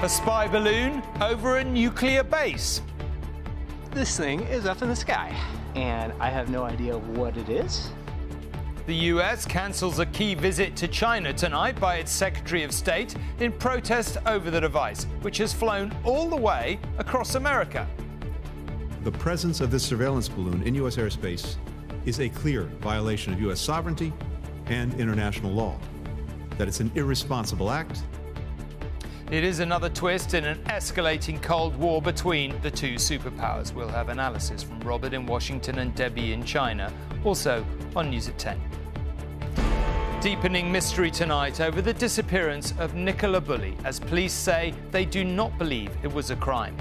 A spy balloon over a nuclear base. This thing is up in the sky, and I have no idea what it is. The US cancels a key visit to China tonight by its Secretary of State in protest over the device, which has flown all the way across America. The presence of this surveillance balloon in U.S. airspace is a clear violation of U.S. sovereignty and international law, that it's an irresponsible act. It is another twist in an escalating Cold War between the two superpowers. We'll have analysis from Robert in Washington and Debbie in China, also on News at 10. Deepening mystery tonight over the disappearance of Nicola Bulley, as police say they do not believe it was a crime.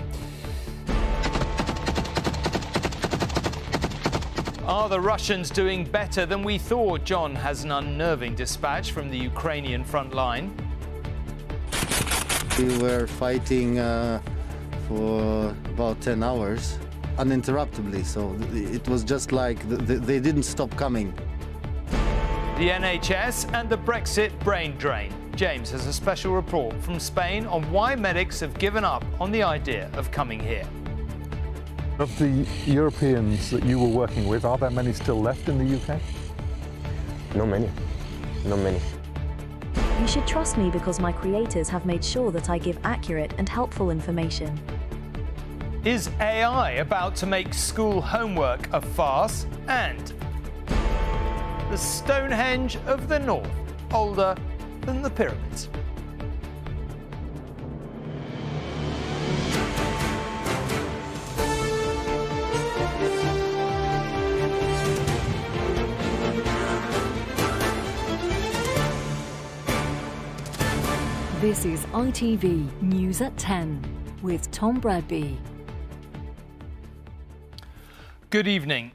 Are the Russians doing better than we thought? John has an unnerving dispatch from the Ukrainian front line. We were fighting for about 10 hours uninterruptedly, so it was just like they didn't stop coming. The NHS and the Brexit brain drain. James has a special report from Spain on why medics have given up on the idea of coming here. Of the Europeans that you were working with, are there many still left in the UK? Not many. Not many. You should trust me because my creators have made sure that I give accurate and helpful information. Is AI about to make school homework a farce? And the Stonehenge of the North, older than the pyramids. This is ITV News at 10 with Tom Bradby. Good evening.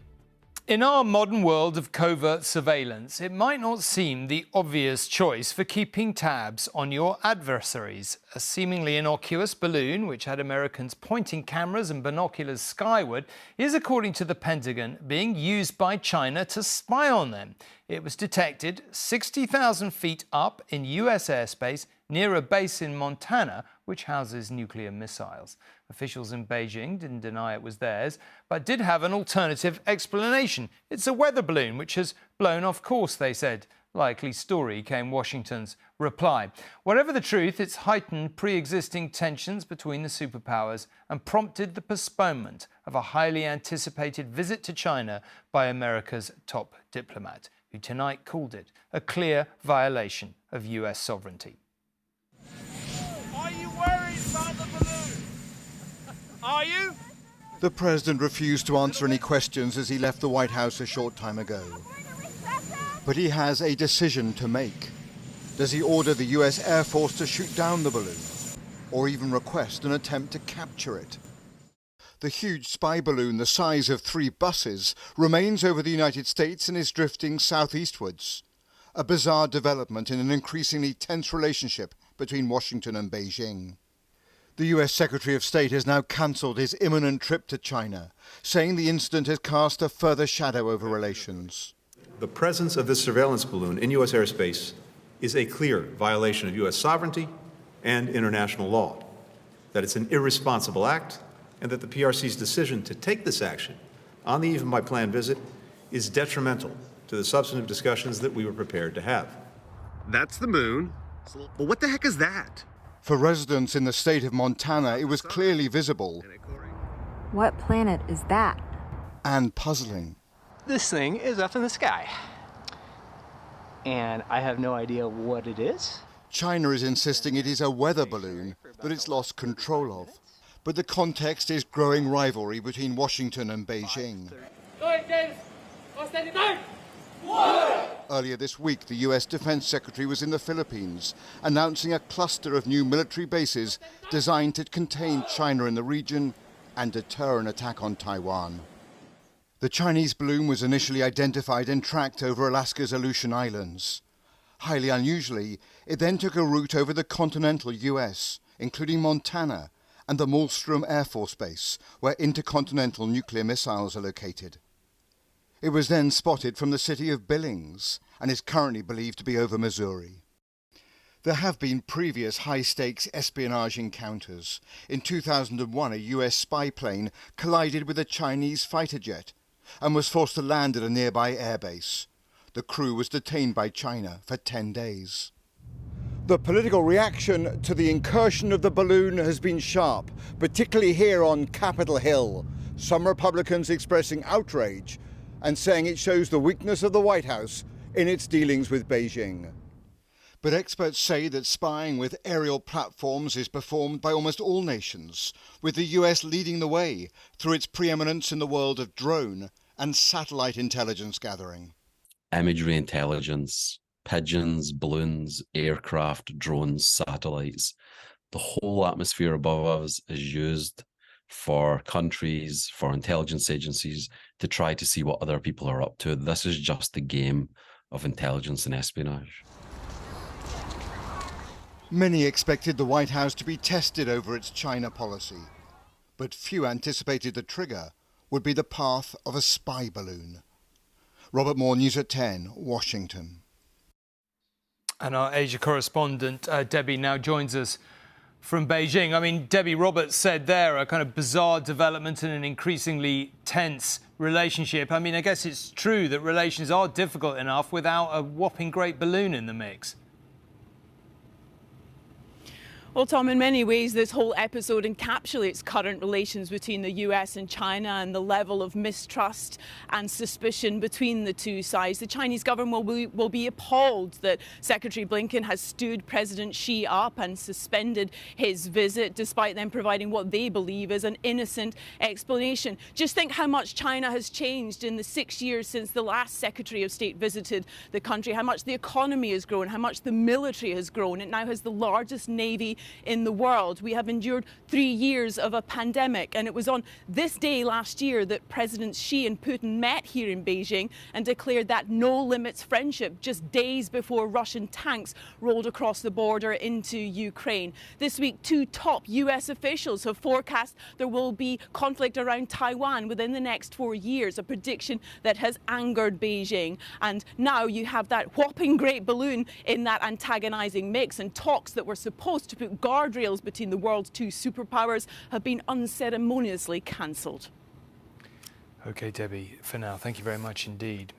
In our modern world of covert surveillance, it might not seem the obvious choice for keeping tabs on your adversaries. A seemingly innocuous balloon, which had Americans pointing cameras and binoculars skyward, is, according to the Pentagon, being used by China to spy on them. It was detected 60,000 feet up in US airspace near a base in Montana, which houses nuclear missiles. Officials in Beijing didn't deny it was theirs, but did have an alternative explanation. It's a weather balloon which has blown off course, they said. Likely story, came Washington's reply. Whatever the truth, it's heightened pre-existing tensions between the superpowers and prompted the postponement of a highly anticipated visit to China by America's top diplomat, who tonight called it a clear violation of US sovereignty. Are you worried about the balloon? Are you? The president refused to answer any questions as he left the White House a short time ago. But he has a decision to make. Does he order the US Air Force to shoot down the balloon, or even request an attempt to capture it? The huge spy balloon, the size of 3 buses, remains over the United States and is drifting southeastwards. A bizarre development in an increasingly tense relationship between Washington and Beijing. The US Secretary of State has now cancelled his imminent trip to China, saying the incident has cast a further shadow over relations. The presence of this surveillance balloon in U.S. airspace is a clear violation of U.S. sovereignty and international law, that it's an irresponsible act, and that the PRC's decision to take this action on the eve of my planned visit is detrimental to the substantive discussions that we were prepared to have. That's the moon. But what the heck is that? For residents in the state of Montana, it was clearly visible. What planet is that? And puzzling. This thing is up in the sky, and I have no idea what it is. China is insisting it is a weather balloon that it's lost control of. But the context is growing rivalry between Washington and Beijing. Earlier this week, the US Defense Secretary was in the Philippines, announcing a cluster of new military bases designed to contain China in the region and deter an attack on Taiwan. The Chinese balloon was initially identified and tracked over Alaska's Aleutian Islands. Highly unusually, it then took a route over the continental US, including Montana and the Malmstrom Air Force Base, where intercontinental nuclear missiles are located. It was then spotted from the city of Billings and is currently believed to be over Missouri. There have been previous high-stakes espionage encounters. In 2001, a US spy plane collided with a Chinese fighter jet and was forced to land at a nearby airbase. The crew was detained by China for 10 days. The political reaction to the incursion of the balloon has been sharp, particularly here on Capitol Hill. Some Republicans expressing outrage and saying it shows the weakness of the White House in its dealings with Beijing. But experts say that spying with aerial platforms is performed by almost all nations, with the US leading the way through its preeminence in the world of drone and satellite intelligence gathering. Imagery intelligence, pigeons, balloons, aircraft, drones, satellites. The whole atmosphere above us is used for countries, for intelligence agencies to try to see what other people are up to. This is just the game of intelligence and espionage. Many expected the White House to be tested over its China policy, but few anticipated the trigger would be the path of a spy balloon. Robert Moore, News at 10, Washington. And our Asia correspondent, Debbie, now joins us from Beijing. I mean, Debbie, Robert said there a kind of bizarre development in an increasingly tense relationship. I mean, I guess it's true that relations are difficult enough without a whopping great balloon in the mix. Well, Tom, in many ways, this whole episode encapsulates current relations between the US and China and the level of mistrust and suspicion between the two sides. The Chinese government will be appalled that Secretary Blinken has stood President Xi up and suspended his visit, despite them providing what they believe is an innocent explanation. Just think how much China has changed in the 6 years since the last Secretary of State visited the country, how much the economy has grown, how much the military has grown. It now has the largest navy in the world. We have endured 3 years of a pandemic, and it was on this day last year that Presidents Xi and Putin met here in Beijing and declared that no-limits friendship just days before Russian tanks rolled across the border into Ukraine. This week, 2 top US officials have forecast there will be conflict around Taiwan within the next 4 years, a prediction that has angered Beijing. And now you have that whopping great balloon in that antagonizing mix, and talks that were supposed to put guardrails between the world's 2 superpowers have been unceremoniously cancelled. OK, Debbie, for now, thank you very much indeed.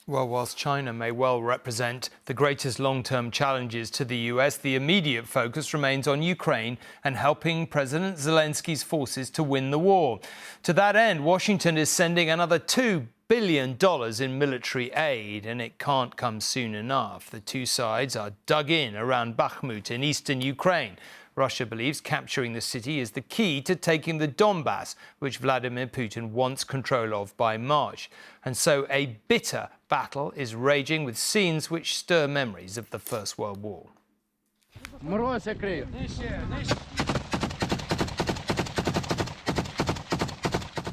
Well, whilst China may well represent the greatest long-term challenges to the US, the immediate focus remains on Ukraine and helping President Zelensky's forces to win the war. To that end, Washington is sending another $2 billion in military aid, and it can't come soon enough. The two sides are dug in around Bakhmut in eastern Ukraine. Russia believes capturing the city is the key to taking the Donbass, which Vladimir Putin wants control of by March. And so a bitter battle is raging with scenes which stir memories of the First World War.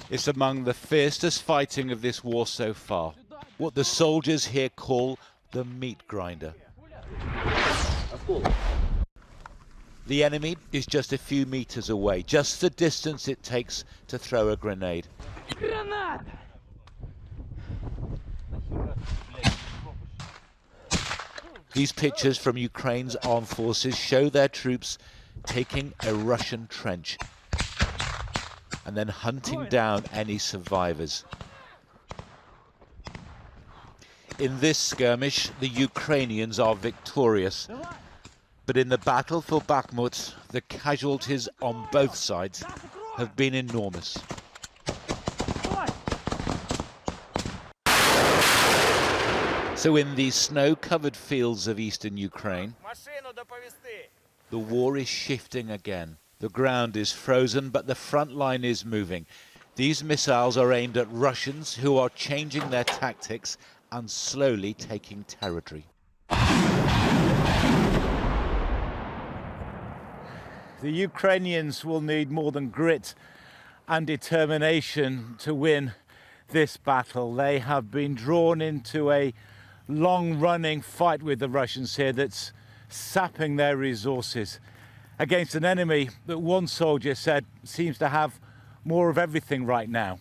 It's among the fiercest fighting of this war so far, what the soldiers here call the meat grinder. The enemy is just a few meters away, just the distance it takes to throw a grenade. These pictures from Ukraine's armed forces show their troops taking a Russian trench and then hunting down any survivors. In this skirmish, the Ukrainians are victorious. But in the battle for Bakhmut, the casualties on both sides have been enormous. So in the snow-covered fields of eastern Ukraine, the war is shifting again. The ground is frozen, but the front line is moving. These missiles are aimed at Russians who are changing their tactics and slowly taking territory. The Ukrainians will need more than grit and determination to win this battle. They have been drawn into a long-running fight with the Russians here that's sapping their resources against an enemy that one soldier said seems to have more of everything right now.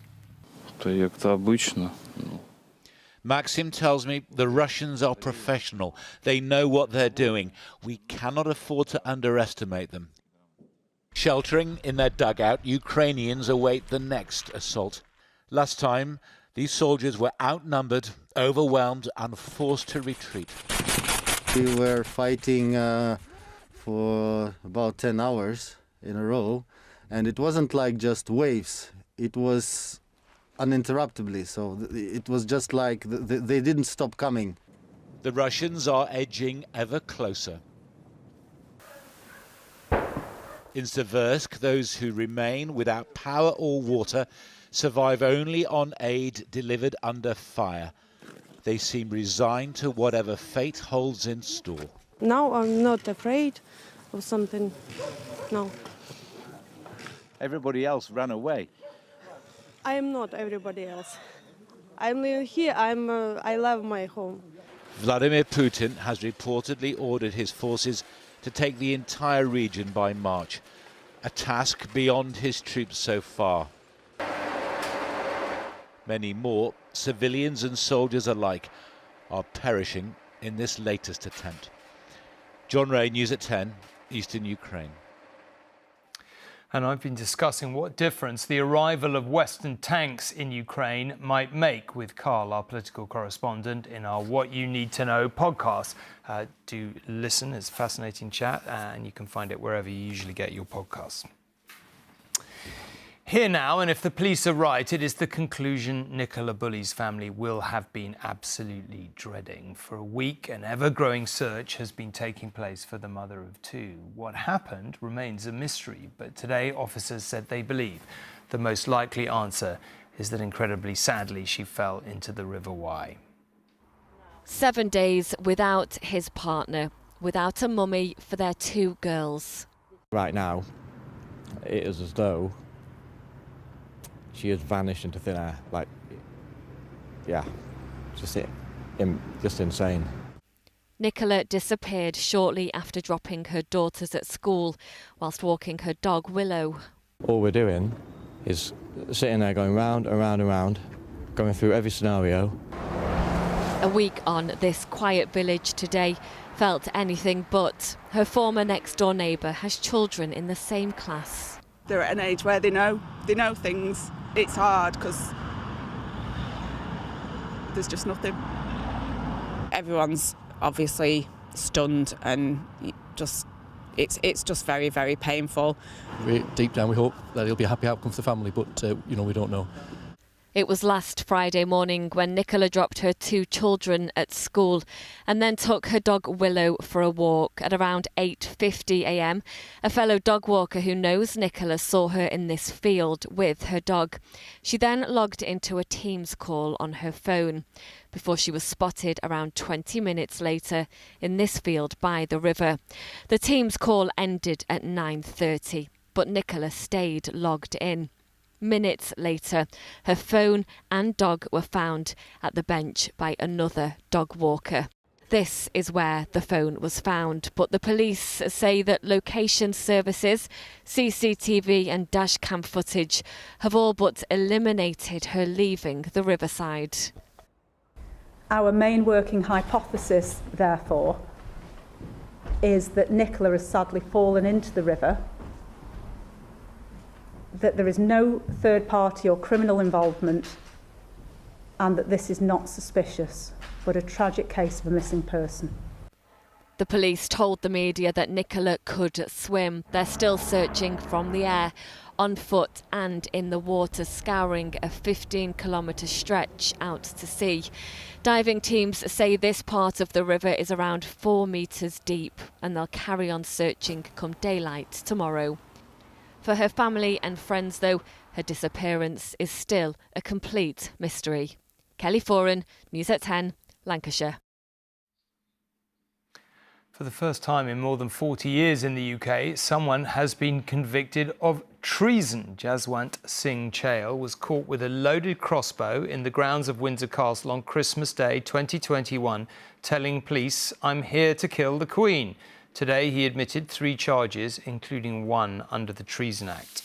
Maxim tells me the Russians are professional. They know what they're doing. We cannot afford to underestimate them. Sheltering in their dugout, Ukrainians await the next assault. Last time, these soldiers were outnumbered, overwhelmed and forced to retreat. We were fighting for about 10 hours in a row, and it wasn't like just waves. It was uninterruptedly, so it was just like they didn't stop coming. The Russians are edging ever closer. In Seversk, those who remain without power or water survive only on aid delivered under fire. They seem resigned to whatever fate holds in store. Now I'm not afraid of something, no. Everybody else ran away. I am not everybody else. I'm here, I love my home. Vladimir Putin has reportedly ordered his forces to take the entire region by March, a task beyond his troops so far. Many more, civilians and soldiers alike, are perishing in this latest attempt. John Ray, News at 10, Eastern Ukraine. And I've been discussing what difference the arrival of Western tanks in Ukraine might make with Carl, our political correspondent, in our What You Need to Know podcast. Do listen, it's a fascinating chat, and you can find it wherever you usually get your podcasts. Here now, and if the police are right, it is the conclusion Nicola Bulley's family will have been absolutely dreading. For a week, an ever-growing search has been taking place for the mother of two. What happened remains a mystery, but today officers said they believe the most likely answer is that incredibly sadly she fell into the River Wye. 7 days without his partner, without a mummy for their two girls. Right now, it is as though she has vanished into thin air. Like, yeah, just insane. Nicola disappeared shortly after dropping her daughters at school whilst walking her dog Willow. All we're doing is sitting there going round and round and round, going through every scenario. A week on, this quiet village today felt anything but. Her former next-door neighbour has children in the same class. They're at an age where they know things. It's hard because there's just nothing. Everyone's obviously stunned and it's just very, very painful. Deep down we hope that it'll be a happy outcome for the family, but we don't know. It was last Friday morning when Nicola dropped her two children at school and then took her dog Willow for a walk. At around 8:50 a.m, a fellow dog walker who knows Nicola saw her in this field with her dog. She then logged into a Teams call on her phone before she was spotted around 20 minutes later in this field by the river. The Teams call ended at 9:30, but Nicola stayed logged in. Minutes later, her phone and dog were found at the bench by another dog walker. This is where the phone was found, but the police say that location services, CCTV and dashcam footage have all but eliminated her leaving the riverside. Our main working hypothesis, therefore, is that Nicola has sadly fallen into the river, that there is no third party or criminal involvement, and that this is not suspicious, but a tragic case of a missing person. The police told the media that Nicola could swim. They're still searching from the air, on foot and in the water, scouring a 15-kilometre stretch out to sea. Diving teams say this part of the river is around 4 metres deep, and they'll carry on searching come daylight tomorrow. For her family and friends, though, her disappearance is still a complete mystery. Kelly Foran, News at 10, Lancashire. For the first time in more than 40 years in the UK, someone has been convicted of treason. Jaswant Singh Chahal was caught with a loaded crossbow in the grounds of Windsor Castle on Christmas Day 2021, telling police, "I'm here to kill the Queen." Today, he admitted 3 charges, including one under the Treason Act.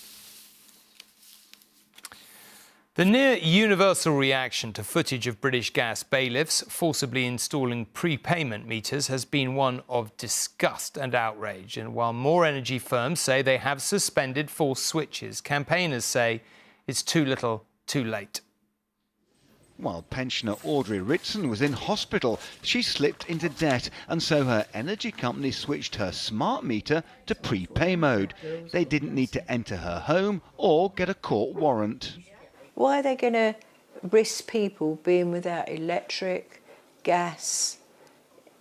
The near-universal reaction to footage of British gas bailiffs forcibly installing prepayment meters has been one of disgust and outrage. And while more energy firms say they have suspended forced switches, campaigners say it's too little, too late. While pensioner Audrey Ritson was in hospital, she slipped into debt, and so her energy company switched her smart meter to prepay mode. They didn't need to enter her home or get a court warrant. Why are they going to risk people being without electric, gas?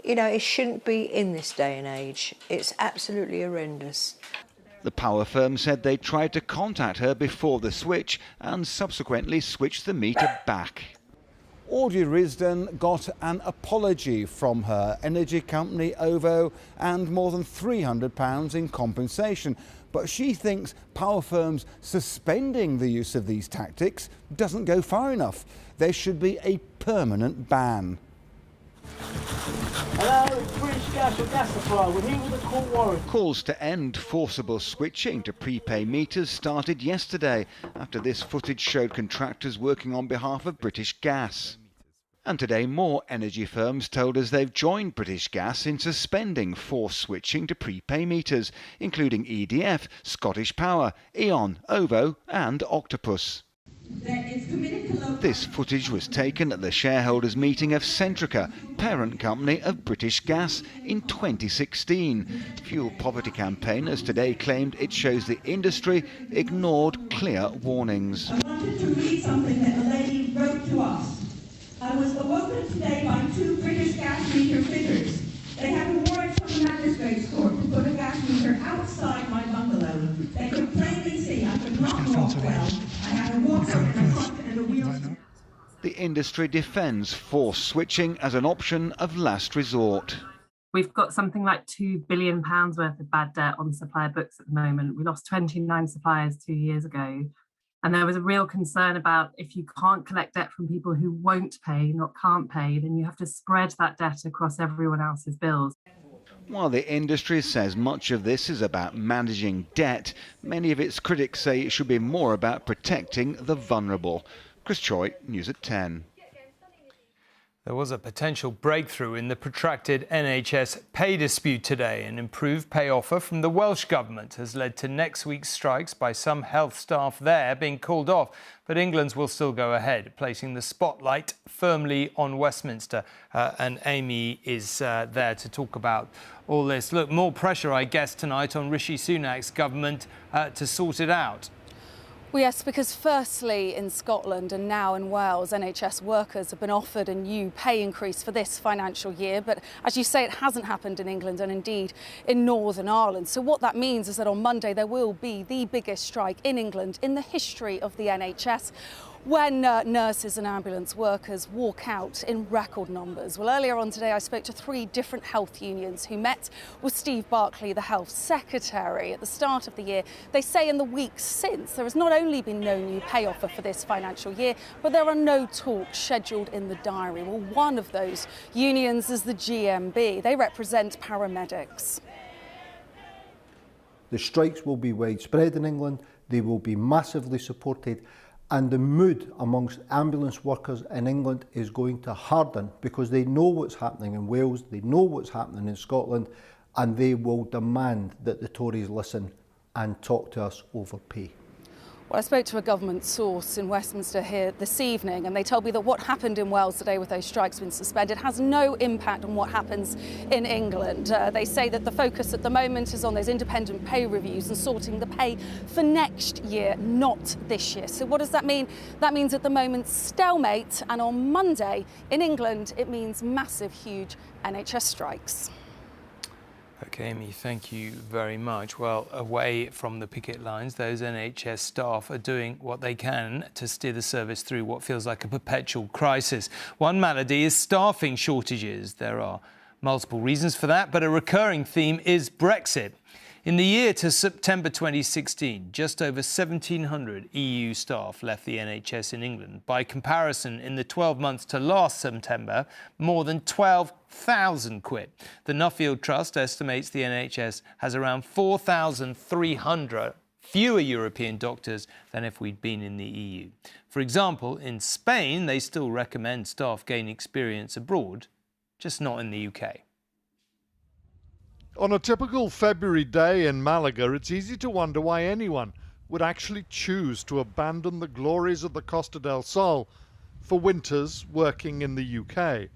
You know, it shouldn't be in this day and age. It's absolutely horrendous. The power firm said they tried to contact her before the switch and subsequently switched the meter back. Audrey Risden got an apology from her energy company, OVO, and more than £300 in compensation. But she thinks power firms suspending the use of these tactics doesn't go far enough. There should be a permanent ban. Hello, it's British Gas or Gas Supply. We're here with a court warrant. Calls to end forcible switching to prepay meters started yesterday after this footage showed contractors working on behalf of British Gas. And today more energy firms told us they've joined British Gas in suspending forced switching to prepay meters, including EDF, Scottish Power, E.ON, OVO and Octopus. This footage was taken at the shareholders' meeting of Centrica, parent company of British Gas, in 2016. Fuel poverty campaigners today claimed it shows the industry ignored clear warnings. I wanted to read something that the lady wrote to us. I was awoken today by 2 British gas meter fitters. They have a warrant from the magistrate's court to put a gas meter outside my bungalow. They could plainly see I could not walk well. I had a walker and a cot and a wheelchair. The industry defends forced switching as an option of last resort. We've got something like £2 billion worth of bad debt on supplier books at the moment. We lost 29 suppliers 2 years ago. And there was a real concern about if you can't collect debt from people who won't pay, not can't pay, then you have to spread that debt across everyone else's bills. While the industry says much of this is about managing debt, many of its critics say it should be more about protecting the vulnerable. Chris Choi, News at 10. There was a potential breakthrough in the protracted NHS pay dispute today. An improved pay offer from the Welsh Government has led to next week's strikes by some health staff there being called off. But England's will still go ahead, placing the spotlight firmly on Westminster. And Amy is there to talk about all this. Look, more pressure, I guess, tonight on Rishi Sunak's government to sort it out. Well, yes, because firstly in Scotland and now in Wales, NHS workers have been offered a new pay increase for this financial year. But as you say, it hasn't happened in England and indeed in Northern Ireland. So what that means is that on Monday there will be the biggest strike in England in the history of the NHS, when nurses and ambulance workers walk out in record numbers. Well, earlier on today, I spoke to 3 different health unions who met with Steve Barclay, the Health Secretary, at the start of the year. They say in the weeks since, there has not only been no new pay offer for this financial year, but there are no talks scheduled in the diary. Well, one of those unions is the GMB. They represent paramedics. The strikes will be widespread in England. They will be massively supported. And the mood amongst ambulance workers in England is going to harden because they know what's happening in Wales, they know what's happening in Scotland, and they will demand that the Tories listen and talk to us over pay. Well, I spoke to a government source in Westminster here this evening, and they told me that what happened in Wales today with those strikes being suspended has no impact on what happens in England. They say that the focus at the moment is on those independent pay reviews and sorting the pay for next year, not this year. So what does that mean? That means at the moment stalemate, and on Monday in England it means massive, huge NHS strikes. OK, Amy, thank you very much. Well, away from the picket lines, those NHS staff are doing what they can to steer the service through what feels like a perpetual crisis. One malady is staffing shortages. There are multiple reasons for that, but a recurring theme is Brexit. In the year to September 2016, just over 1,700 EU staff left the NHS in England. By comparison, in the 12 months to last September, more than 12,000 quit. The Nuffield Trust estimates the NHS has around 4,300 fewer European doctors than if we'd been in the EU. For example, in Spain, they still recommend staff gain experience abroad, just not in the UK. On a typical February day in Malaga, it's easy to wonder why anyone would actually choose to abandon the glories of the Costa del Sol for winters working in the UK.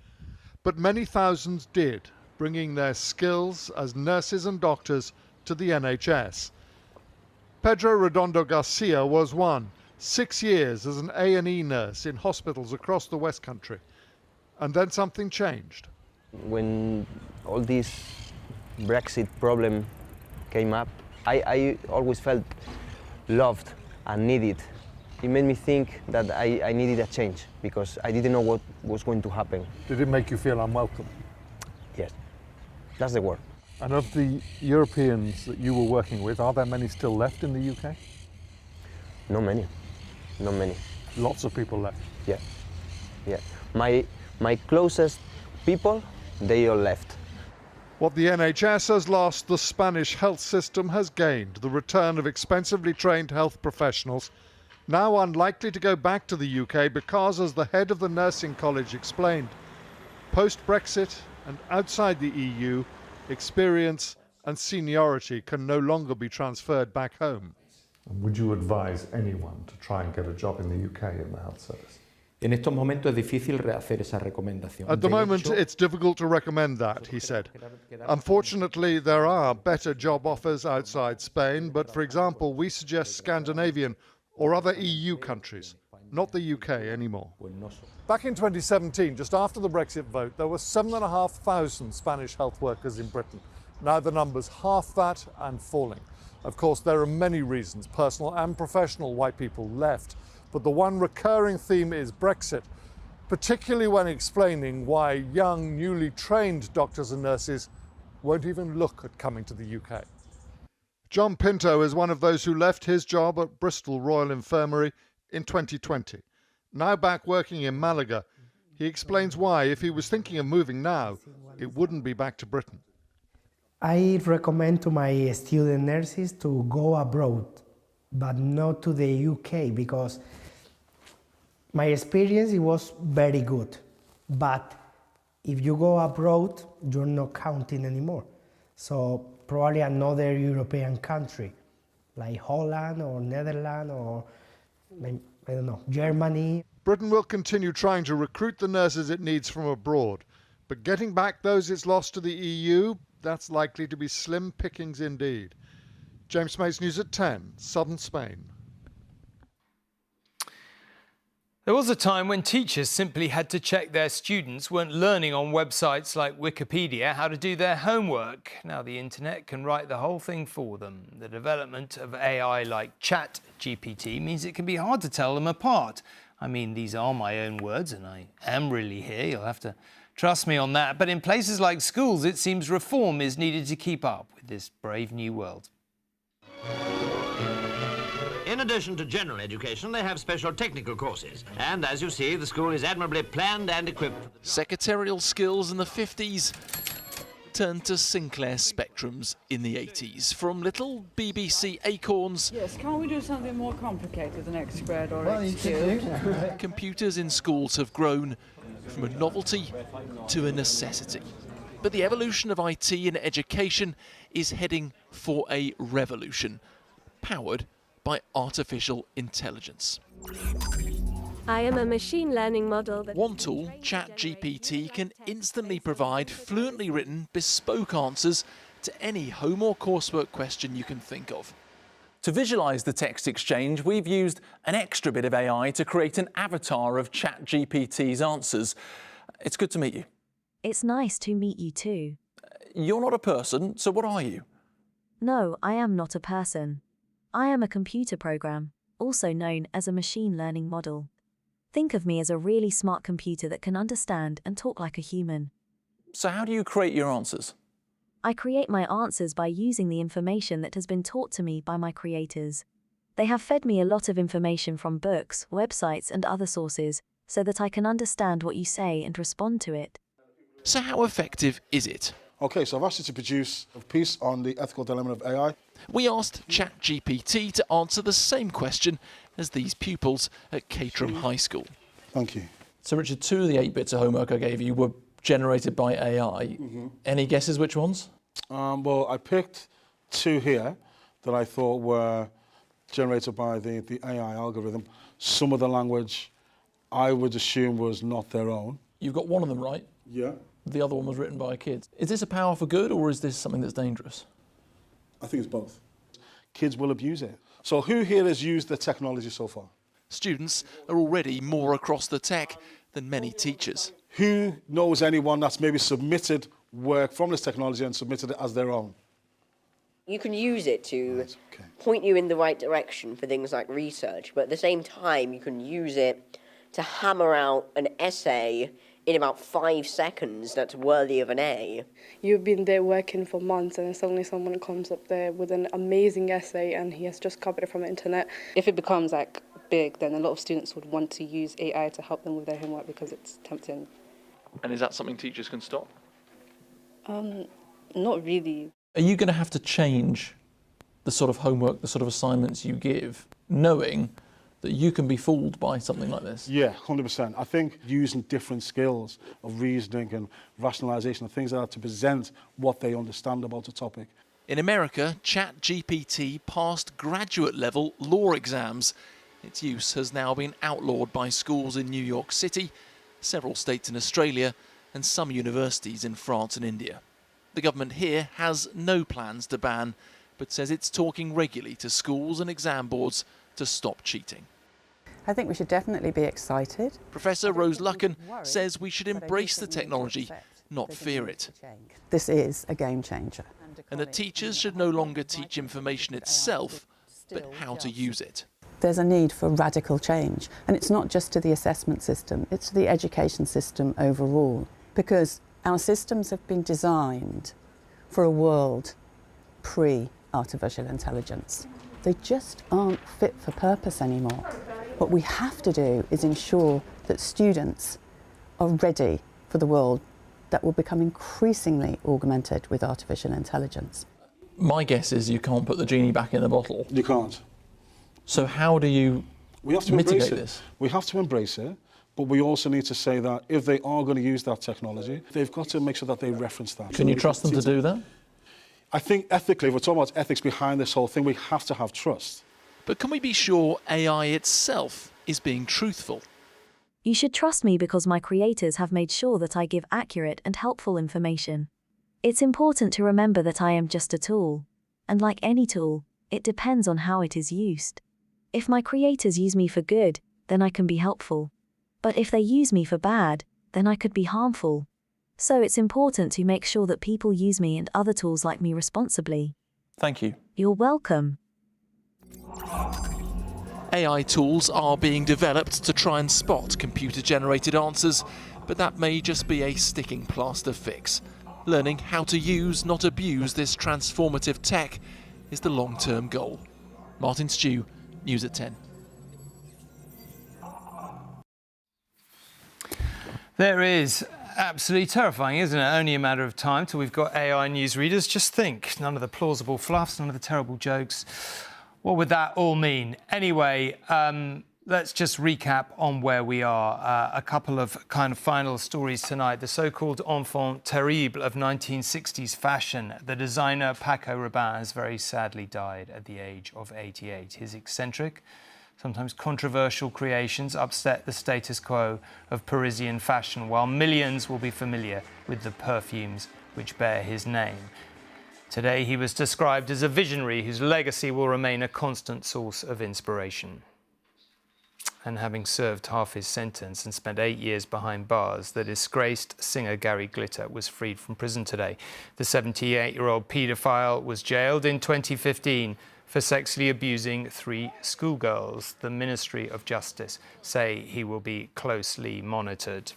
But many thousands did, bringing their skills as nurses and doctors to the NHS. Pedro Redondo Garcia was one, 6 years as an A&E nurse in hospitals across the West Country. And then something changed. When all this Brexit problem came up, I always felt loved and needed. It made me think that I needed a change because I didn't know what was going to happen. Did it make you feel unwelcome? Yes, that's the word. And of the Europeans that you were working with, are there many still left in the UK? Not many, not many. Lots of people left? Yeah, yeah. My closest people, they all left. What the NHS has lost, the Spanish health system has gained. The return of expensively trained health professionals, now unlikely to go back to the UK because, as the head of the nursing college explained, post-Brexit and outside the EU, experience and seniority can no longer be transferred back home. Would you advise anyone to try and get a job in the UK in the health service? En estos momentos es difícil hacer esa recomendación. At the moment, it's difficult to recommend that, he said. Unfortunately, there are better job offers outside Spain, but for example, we suggest Scandinavian or other EU countries, not the UK anymore. Back in 2017, just after the Brexit vote, there were 7,500 Spanish health workers in Britain. Now the number's half that and falling. Of course, there are many reasons, personal and professional, why people left. But the one recurring theme is Brexit, particularly when explaining why young, newly trained doctors and nurses won't even look at coming to the UK. John Pinto is one of those who left his job at Bristol Royal Infirmary in 2020. Now back working in Malaga, he explains why, if he was thinking of moving now, it wouldn't be back to Britain. I recommend to my student nurses to go abroad, but not to the UK, because my experience, it was very good. But if you go abroad, you're not counting anymore. So probably another European country, like Holland or Netherlands or, I don't know, Germany. Britain will continue trying to recruit the nurses it needs from abroad, but getting back those it's lost to the EU, that's likely to be slim pickings indeed. James Smates, News at 10, Southern Spain. There was a time when teachers simply had to check their students weren't learning on websites like Wikipedia how to do their homework. Now the internet can write the whole thing for them. The development of AI like ChatGPT means it can be hard to tell them apart. I mean, these are my own words and I am really here. You'll have to trust me on that. But in places like schools, it seems reform is needed to keep up with this brave new world. In addition to general education, they have special technical courses. And as you see, the school is admirably planned and equipped. Secretarial skills in the 50s turned to Sinclair Spectrums in the 80s. From little BBC acorns... Yes, can't we do something more complicated than X squared or X cubed? Computers in schools have grown from a novelty to a necessity. But the evolution of IT in education is heading for a revolution, powered by artificial intelligence. I am a machine learning model. One tool, ChatGPT, can instantly provide fluently written, bespoke answers to any home or coursework question you can think of. To visualise the text exchange, we've used an extra bit of AI to create an avatar of ChatGPT's answers. It's good to meet you. It's nice to meet you too. You're not a person, so what are you? No, I am not a person. I am a computer program, also known as a machine learning model. Think of me as a really smart computer that can understand and talk like a human. So how do you create your answers? I create my answers by using the information that has been taught to me by my creators. They have fed me a lot of information from books, websites and other sources, so that I can understand what you say and respond to it. So how effective is it? Okay, so I've asked you to produce a piece on the ethical dilemma of AI. We asked ChatGPT to answer the same question as these pupils at Caterham High School. Thank you. So, Richard, 2 of the 8 bits of homework I gave you were generated by AI. Any guesses which ones? Well, I picked 2 here that I thought were generated by the AI algorithm. Some of the language I would assume was not their own. You've got one of them right. Yeah. The other one was written by a kid. Is this a power for good or is this something that's dangerous? I think it's both. Kids will abuse it. So who here has used the technology so far? Students are already more across the tech than many teachers. Who knows anyone that's maybe submitted work from this technology and submitted it as their own? You can use it to point you in the right direction for things like research, but at the same time you can use it to hammer out an essay in about 5 seconds that's worthy of an A. You've been there working for months and suddenly someone comes up there with an amazing essay and he has just copied it from the internet. If it becomes like big, then a lot of students would want to use AI to help them with their homework because it's tempting. And is that something teachers can stop? Not really. Are you going to have to change the sort of homework, the sort of assignments you give, knowing that you can be fooled by something like this? Yeah, 100%. I think using different skills of reasoning and rationalisation and things like that to present what they understand about a topic. In America, ChatGPT passed graduate-level law exams. Its use has now been outlawed by schools in New York City, several states in Australia, and some universities in France and India. The government here has no plans to ban, but says it's talking regularly to schools and exam boards to stop cheating. I think we should definitely be excited. Professor Rose Lucken says we should embrace the technology, not fear it. This is a game changer. And that teachers should no longer teach information itself, but how to use it. There's a need for radical change, and it's not just to the assessment system, it's to the education system overall, because our systems have been designed for a world pre-artificial intelligence. They just aren't fit for purpose anymore. What we have to do is ensure that students are ready for the world that will become increasingly augmented with artificial intelligence. My guess is you can't put the genie back in the bottle. You can't. So how do you mitigate this? We have to embrace it, but we also need to say that if they are going to use that technology, they've got to make sure that they reference that. Can you trust them to do that? I think ethically, if we're talking about ethics behind this whole thing, we have to have trust. But can we be sure AI itself is being truthful? You should trust me because my creators have made sure that I give accurate and helpful information. It's important to remember that I am just a tool, and like any tool, it depends on how it is used. If my creators use me for good, then I can be helpful. But if they use me for bad, then I could be harmful. So it's important to make sure that people use me and other tools like me responsibly. Thank you. You're welcome. AI tools are being developed to try and spot computer-generated answers, but that may just be a sticking plaster fix. Learning how to use, not abuse, this transformative tech is the long-term goal. Martin Stew, News at 10. There is. Absolutely terrifying, isn't it? Only a matter of time till we've got AI news readers. Just think, none of the plausible fluffs, none of the terrible jokes. What would that all mean? Anyway, let's just recap on where we are. A couple of kind of final stories tonight. The so-called enfant terrible of 1960s fashion. The designer Paco Rabanne has very sadly died at the age of 88. His eccentric, sometimes controversial creations upset the status quo of Parisian fashion, while millions will be familiar with the perfumes which bear his name. Today, he was described as a visionary whose legacy will remain a constant source of inspiration. And having served half his sentence and spent 8 years behind bars, the disgraced singer Gary Glitter was freed from prison today. The 78-year-old paedophile was jailed in 2015 for sexually abusing 3 schoolgirls. The Ministry of Justice say he will be closely monitored.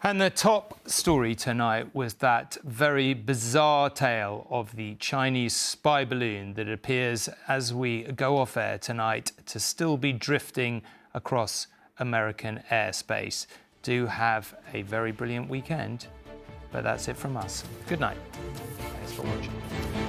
And the top story tonight was that very bizarre tale of the Chinese spy balloon that appears, as we go off air tonight, to still be drifting across American airspace. Do have a very brilliant weekend. But that's it from us. Good night. Thanks for watching.